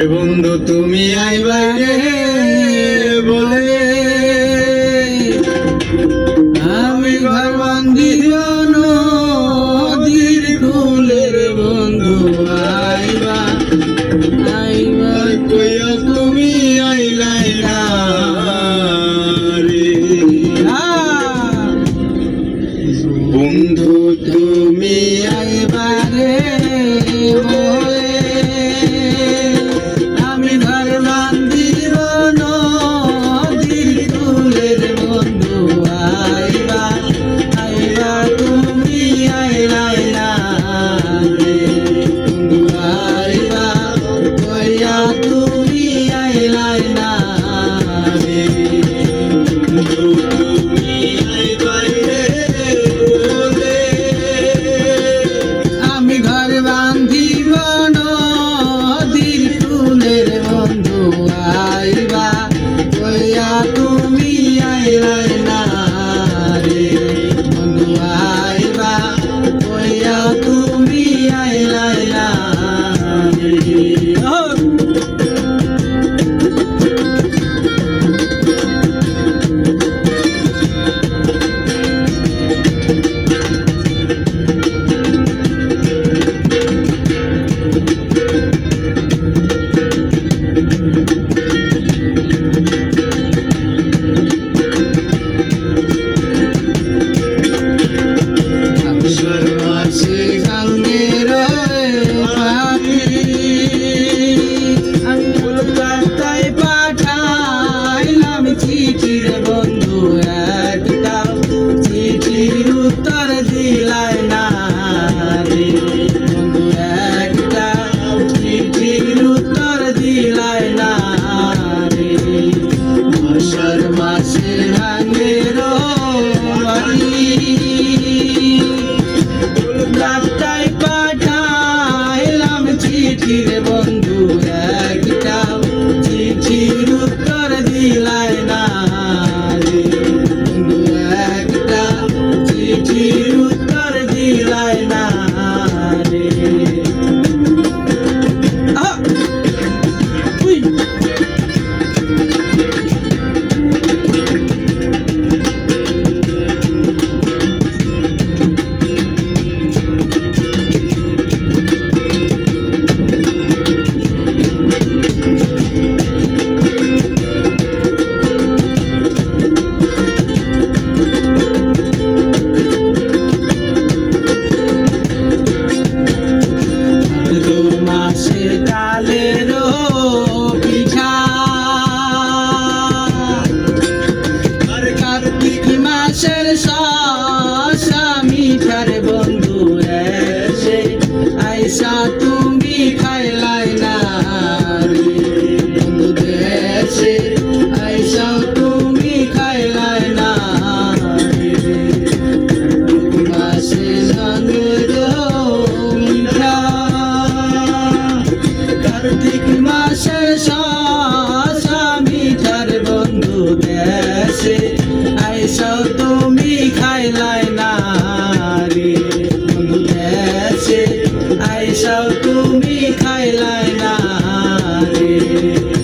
বন্ধু তুমি আইবা রে বলে আমি ঘর বান্ধি নদীর কূলের বন্ধু আইবা আইবা কইয়া তুমি আইলাই না রে বন্ধু তুমি আইবা রে বন্ধু একটা চিঠির উত্তর দিলাই না রে বন্ধু একটা চিঠির উত্তর দিলাই না রে বন্ধু এসে আইসা তুমি খাইলাই না রে বন্ধু দেশে আইসা তুমি খাইলাই না রে মাসে রঙের মিঠা কার্তিক মাসের শসা মিঠার বন্ধু দেশে আইসা তুমি খাইলাই না আইসাও তুমি খাইলাই না রে।